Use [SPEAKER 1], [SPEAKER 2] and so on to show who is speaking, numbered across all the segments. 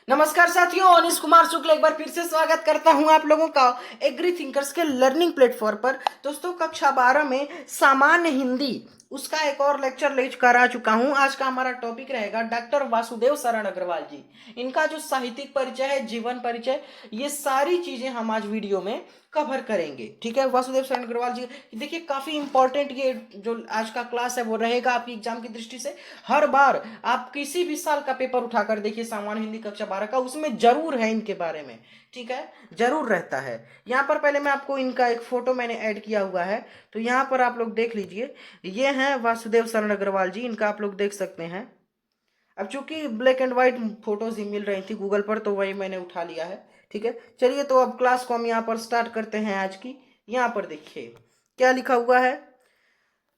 [SPEAKER 1] नमस्कार साथियों, अनिश कुमार शुक्ल एक बार फिर से स्वागत करता हूं आप लोगों का एग्री थिंकर्स के लर्निंग प्लेटफॉर्म पर। दोस्तों, कक्षा 12 में सामान्य हिंदी उसका एक और लेक्चर लेकर आ चुका हूं। आज का हमारा टॉपिक रहेगा डॉक्टर वासुदेव शरण अग्रवाल जी। इनका जो साहित्यिक परिचय है, जीवन परिचय, ये सारी चीजें हम आज वीडियो में कवर करेंगे। ठीक है, वासुदेव शरण अग्रवाल जी देखिए काफी इंपॉर्टेंट ये जो आज का क्लास है वो रहेगा आपकी एग्जाम की दृष्टि से। हर बार आप किसी भी साल का पेपर उठाकर देखिए सामान्य हिंदी कक्षा 12 का, उसमें जरूर है इनके बारे में। ठीक है, जरूर रहता है। यहाँ पर पहले मैं आपको इनका एक फोटो मैंने ऐड किया हुआ है, तो यहाँ पर आप लोग देख लीजिए। ये हैं वासुदेव शरण अग्रवाल जी, इनका आप लोग देख सकते हैं। अब चूंकि ब्लैक एंड व्हाइट फोटोज ही मिल रही थी गूगल पर, तो वही मैंने उठा लिया है। ठीक है, चलिए तो अब क्लास को हम यहाँ पर स्टार्ट करते हैं आज की। यहाँ पर देखिए क्या लिखा हुआ है।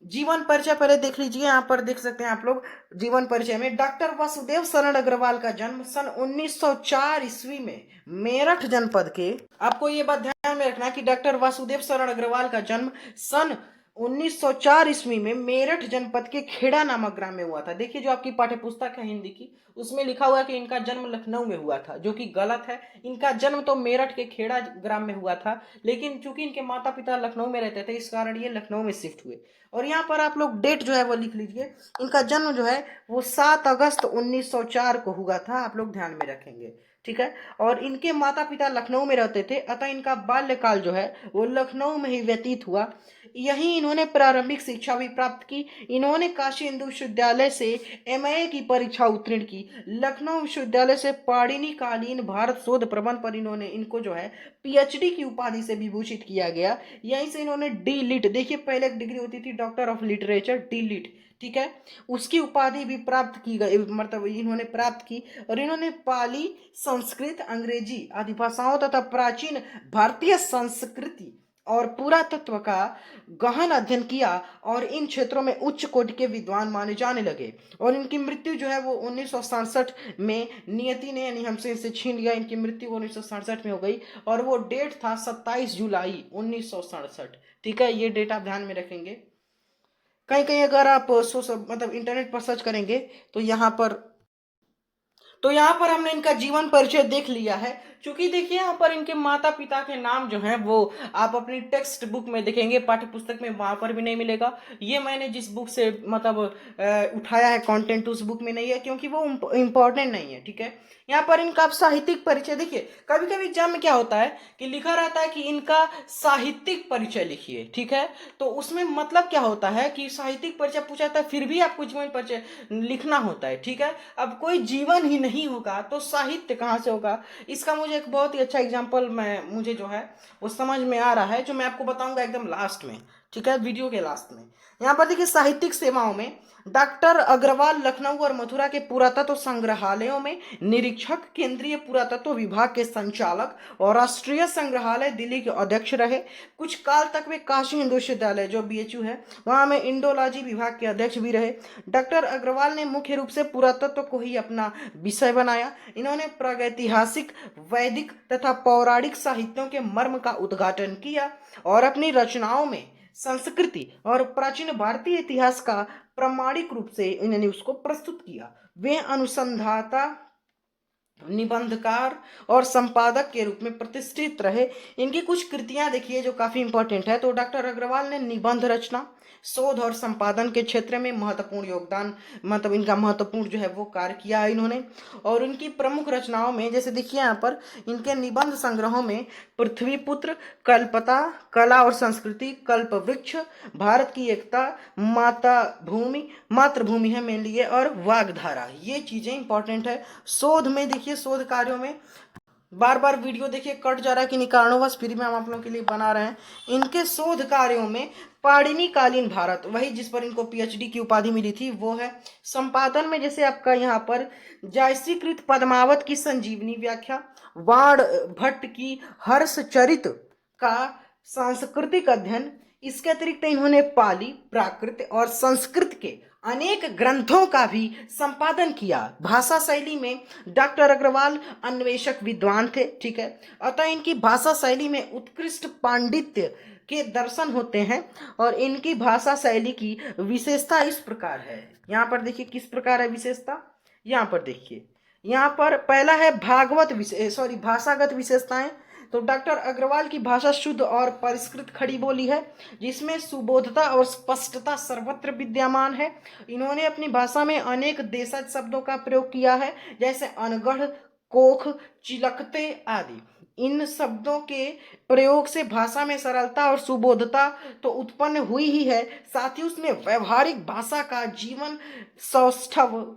[SPEAKER 1] जीवन परिचय पहले देख लीजिए, यहाँ पर देख सकते हैं आप लोग। जीवन परिचय में डॉक्टर वासुदेव शरण अग्रवाल का जन्म सन 1904 ईस्वी में मेरठ जनपद के, आपको ये बात ध्यान में रखना है कि डॉक्टर वासुदेव शरण अग्रवाल का जन्म सन 1904 ईस्वी में मेरठ जनपद के खेड़ा नामक ग्राम में हुआ था। देखिए जो आपकी पाठ्य पुस्तक है हिंदी की, उसमें लिखा हुआ है कि इनका जन्म लखनऊ में हुआ था, जो कि गलत है। इनका जन्म तो मेरठ के खेड़ा ग्राम में हुआ था, लेकिन चूंकि इनके माता पिता लखनऊ में रहते थे, इस कारण ये लखनऊ में शिफ्ट हुए। और यहाँ पर आप लोग डेट जो है वो लिख लीजिए। इनका जन्म जो है वो 7 अगस्त 1904 को हुआ था, आप लोग ध्यान में रखेंगे। ठीक है, और इनके माता पिता लखनऊ में रहते थे, अतः इनका बाल्यकाल जो है वो लखनऊ में ही व्यतीत हुआ। यहीं इन्होंने प्रारंभिक शिक्षा भी प्राप्त की। इन्होंने काशी हिंदू विश्वविद्यालय से एमए की परीक्षा उत्तीर्ण की। लखनऊ विश्वविद्यालय से पाणिनि कालीन भारत शोध प्रबंध पर इनको जो है पीएचडी की उपाधि से विभूषित किया गया। यहीं से इन्होंने डी लिट, देखिए पहले एक डिग्री होती थी doctor of literature, D Lit, ठीक है, उसकी उपाधि भी प्राप्त की गई, मतलब इन्होंने प्राप्त की। और इन्होंने पाली, संस्कृत, अंग्रेजी आदि भाषाओं तथा प्राचीन भारतीय संस्कृति और पुरातत्व का गहन अध्ययन किया और इन क्षेत्रों में उच्च कोटि के विद्वान माने जाने लगे। और इनकी मृत्यु जो है वो 1967 में नियति ने यानी हमसे इनसे छीन लिया। इनकी मृत्यु 1967 में हो गई और वो डेट था 27 जुलाई 1967। ठीक है, ये डेट आप ध्यान में रखेंगे। कहीं कहीं अगर आप मतलब इंटरनेट पर सर्च करेंगे तो यहाँ पर हमने इनका जीवन परिचय देख लिया है। क्योंकि देखिए यहाँ पर इनके माता पिता के नाम जो हैं वो आप अपनी टेक्स्ट बुक में देखेंगे, पाठ्य पुस्तक में वहां पर भी नहीं मिलेगा। ये मैंने जिस बुक से मतलब उठाया है कंटेंट, उस बुक में नहीं है, क्योंकि वो इंपॉर्टेंट नहीं है। ठीक है, यहाँ पर इनका आप साहित्यिक परिचय देखिए। कभी कभी एग्जाम में क्या होता है कि लिखा रहता है कि इनका साहित्यिक परिचय लिखिए। ठीक है, तो उसमें मतलब क्या होता है कि साहित्यिक परिचय पूछा जाता है, फिर भी आपको जीवन परिचय लिखना होता है। ठीक है, अब कोई जीवन ही नहीं होगा तो साहित्य कहाँ से होगा। इसका मुझे एक बहुत ही अच्छा एग्जाम्पल मुझे जो है वो समझ में आ रहा है, जो मैं आपको बताऊंगा एकदम लास्ट में। ठीक है, वीडियो के लास्ट में। यहाँ पर देखिए साहित्यिक सेवाओं में डॉक्टर अग्रवाल लखनऊ और मथुरा के पुरातत्व संग्रहालयों में निरीक्षक, केंद्रीय पुरातत्व विभाग के संचालक और राष्ट्रीय संग्रहालय दिल्ली के अध्यक्ष रहे। कुछ काल तक वे काशी हिंदू विश्वविद्यालय जो बीएचयू है वहां में इंडोलॉजी विभाग के अध्यक्ष भी रहे। डॉक्टर अग्रवाल ने मुख्य रूप से पुरातत्व को ही अपना विषय बनाया। इन्होंने प्रागैतिहासिक, वैदिक तथा पौराणिक साहित्यों के मर्म का उद्घाटन किया और अपनी रचनाओं में संस्कृति और प्राचीन भारतीय इतिहास का प्रामाणिक रूप से इन्होंने उसको प्रस्तुत किया। वे अनुसंधाता, निबंधकार और संपादक के रूप में प्रतिष्ठित रहे। इनकी कुछ कृतियां देखिए जो काफी इंपॉर्टेंट है। तो डॉक्टर अग्रवाल ने निबंध रचना, शोध और संपादन के क्षेत्र में महत्वपूर्ण योगदान, मतलब इनका महत्वपूर्ण जो है वो कार्य किया है इन्होंने। और इनकी प्रमुख रचनाओं में जैसे देखिए यहाँ पर इनके निबंध संग्रहों में पृथ्वीपुत्र, कल्पता, कला और संस्कृति, कल्प वृक्ष, भारत की एकता, माता भूमि, मातृभूमि है मेनली ये, और वागधारा, ये चीजें इंपॉर्टेंट है। शोध में देखिए, शोध कार्यों में बार बार वीडियो देखिए कट जा रहा है कि नहीं, कारणवश फ्री में हम आप लोगों के लिए बना रहे हैं। इनके शोध कार्यों में पाणिनि कालीन भारत, वही जिस पर इनको पीएचडी की उपाधि मिली थी, वो है। संपादन में जैसे आपका यहाँ पर जायसीकृत पद्मावत की संजीवनी व्याख्या, वाण भट्ट की हर्षचरित का सांस्कृतिक अध्ययन। इसके अतिरिक्त इन्होंने पाली, प्राकृत और संस्कृत के अनेक ग्रंथों का भी संपादन किया। भाषा शैली में डॉक्टर अग्रवाल अन्वेषक विद्वान थे। ठीक है, अतः इनकी भाषा शैली में उत्कृष्ट पांडित्य के दर्शन होते हैं। और इनकी भाषा शैली की विशेषता इस प्रकार है, यहाँ पर देखिए किस प्रकार है विशेषता। यहाँ पर देखिए, यहाँ पर पहला है भाषागत विशेषताएं। तो डॉक्टर अग्रवाल की भाषा शुद्ध और परिष्कृत खड़ी बोली है, जिसमें सुबोधता और स्पष्टता सर्वत्र विद्यमान है। इन्होंने अपनी भाषा में अनेक देशज शब्दों का प्रयोग किया है, जैसे अनगढ़, कोख, चिलकते आदि। इन शब्दों के प्रयोग से भाषा में सरलता और सुबोधता तो उत्पन्न हुई ही है, साथ ही उसमें व्यवहारिक भाषा का जीवन सौष्ठव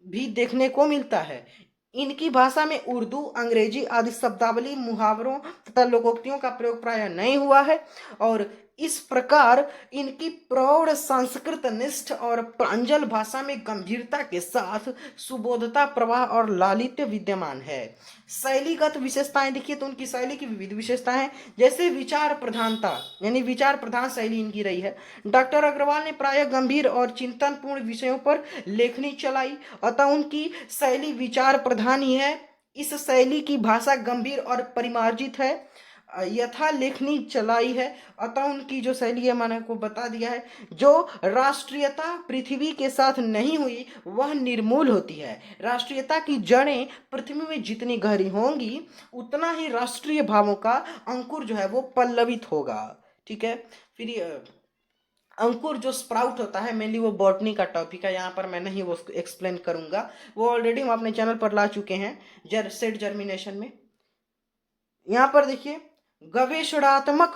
[SPEAKER 1] भी देखने को मिलता है। इनकी भाषा में उर्दू, अंग्रेजी आदि शब्दावली, मुहावरों तथा लोकोक्तियों का प्रयोग प्राय नहीं हुआ है, और इस प्रकार इनकी प्रौढ़ संस्कृत निष्ठ और प्रांजल भाषा में गंभीरता के साथ सुबोधता, प्रवाह और लालित्य विद्यमान है। शैलीगत विशेषताएं देखिए तो उनकी शैली की विविध विशेषताएं हैं, जैसे विचार प्रधानता, यानी विचार प्रधान शैली इनकी रही है। डॉक्टर अग्रवाल ने प्रायः गंभीर और चिंतनपूर्ण विषयों पर लेखनी चलाई, अतः उनकी शैली विचार प्रधान ही है। इस शैली की भाषा गंभीर और परिमार्जित है, यथा लेखनी चलाई है, अतः उनकी जो शैली है मैंने को बता दिया है। जो राष्ट्रीयता पृथ्वी के साथ नहीं हुई वह निर्मूल होती है। राष्ट्रीयता की जड़ें पृथ्वी में जितनी गहरी होंगी उतना ही राष्ट्रीय भावों का अंकुर जो है वो पल्लवित होगा। ठीक है, फिर अंकुर जो स्प्राउट होता है मेनली वो बॉटनी का टॉपिक है, यहाँ पर मैं नहीं वो एक्सप्लेन करूंगा, वो ऑलरेडी हम अपने चैनल पर ला चुके हैं सेट जर्मिनेशन में। यहाँ पर देखिए गवेषणात्मक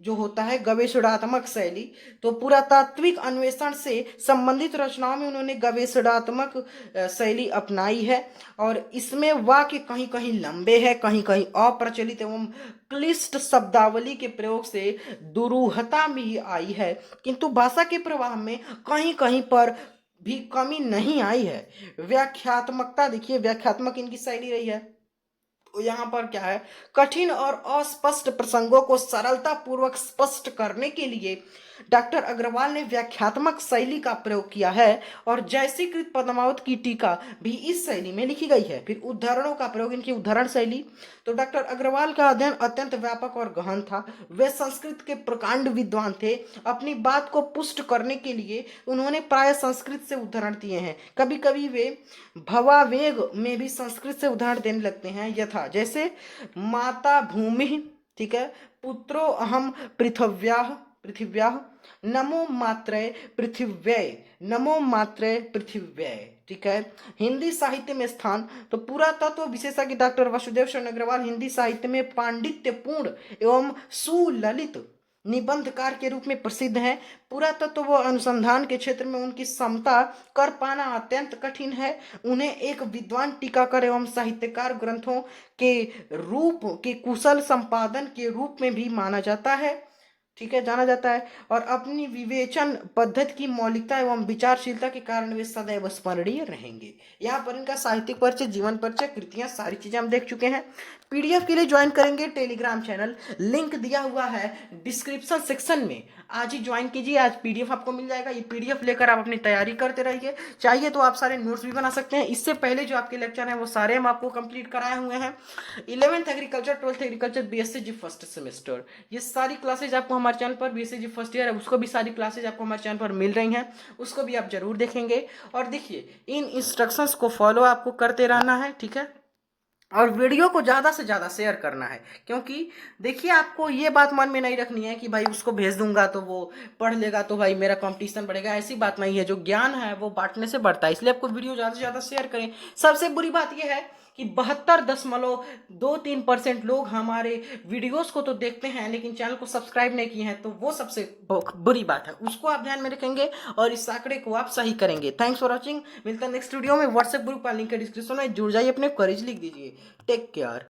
[SPEAKER 1] जो होता है, गवेषणात्मक शैली, तो पुरातात्विक अन्वेषण से संबंधित रचनाओं में उन्होंने गवेषणात्मक शैली अपनाई है, और इसमें वाक्य कहीं कहीं लंबे हैं, कहीं कहीं अप्रचलित एवं क्लिष्ट शब्दावली के प्रयोग से दुरूहता भी आई है, किंतु भाषा के प्रवाह में कहीं कहीं पर भी कमी नहीं आई है। व्याख्यात्मकता देखिए, व्याख्यात्मक इनकी शैली रही है। यहाँ पर क्या है, कठिन और अस्पष्ट प्रसंगों को सरलता पूर्वक स्पष्ट करने के लिए डॉक्टर अग्रवाल ने व्याख्यात्मक शैली का प्रयोग किया है, और जयसीकृत पद्मावत की टीका भी इस शैली में लिखी गई है। फिर उदाहरणों का प्रयोग, इनकी उदाहरण शैली, तो डॉक्टर अग्रवाल का अध्ययन अत्यंत व्यापक और गहन था। वे संस्कृत के प्रकांड विद्वान थे। अपनी बात को पुष्ट करने के लिए उन्होंने प्राय संस्कृत से उदाहरण दिए हैं। कभी कभी वे भवावेग में भी संस्कृत से उदाहरण देने लगते हैं, यथा जैसे माता भूमि, ठीक है, पुत्रो अहम पृथिव्याः नमो मात्रय पृथिव्यै, नमो मात्रय पृथिव्यै। ठीक है, हिंदी साहित्य में स्थान, तो पुरातत्व विशेषज्ञ डॉक्टर वासुदेव शरण अग्रवाल हिंदी साहित्य में पांडित्यपूर्ण एवं सुललित निबंधकार के रूप में प्रसिद्ध हैं। पुरातत्व व अनुसंधान के क्षेत्र में उनकी क्षमता कर पाना अत्यंत कठिन है। उन्हें एक विद्वान टीकाकार एवं साहित्यकार, ग्रंथों के रूप के कुशल संपादन के रूप में भी माना जाता है, ठीक है, जाना जाता है, और अपनी विवेचन पद्धति की मौलिकता एवं विचारशीलता के कारण वे सदैव स्मरणीय रहेंगे। यहाँ पर इनका साहित्यिक परिचय, जीवन परिचय, कृतियां, सारी चीजें हम देख चुके हैं। पीडीएफ के लिए ज्वाइन करेंगे टेलीग्राम चैनल, लिंक दिया हुआ है डिस्क्रिप्शन सेक्शन में, आज ही ज्वाइन कीजिए, आज पीडीएफ आपको मिल जाएगा। ये पीडीएफ लेकर आप अपनी तैयारी करते रहिए, चाहिए तो आप सारे नोट्स भी बना सकते हैं। इससे पहले जो आपके लेक्चर हैं वो सारे हम आपको कंप्लीट कराए हुए हैं। 11th agriculture, 12th agriculture, BSc first semester, ये सारी क्लासेज आपको हमारे चैनल पर, बीएससी फर्स्ट ईयर है उसको भी सारी क्लासेज आपको हमारे चैनल पर मिल रही हैं, उसको भी आप जरूर देखेंगे। और देखिए इन इंस्ट्रक्शंस को फॉलो आपको करते रहना है, ठीक है, और वीडियो को ज़्यादा से ज़्यादा शेयर करना है, क्योंकि देखिए आपको ये बात मन में नहीं रखनी है कि भाई उसको भेज दूंगा तो वो पढ़ लेगा तो भाई मेरा कंपटीशन बढ़ेगा, ऐसी बात नहीं है। जो ज्ञान है वो बांटने से बढ़ता है, इसलिए आपको वीडियो ज़्यादा से ज़्यादा शेयर करें। सबसे बुरी बात ये है कि 72.23% लोग हमारे वीडियोस को तो देखते हैं लेकिन चैनल को सब्सक्राइब नहीं किए हैं, तो वो सबसे बुरी बात है, उसको आप ध्यान में रखेंगे और इस आंकड़े को आप सही करेंगे। थैंक्स फॉर वॉचिंग, मिलता है नेक्स्ट वीडियो में। व्हाट्सएप ग्रुप का लिंक है डिस्क्रिप्शन में, जुड़ जाइए, अपने कॉलेज लिख दीजिए। Take care.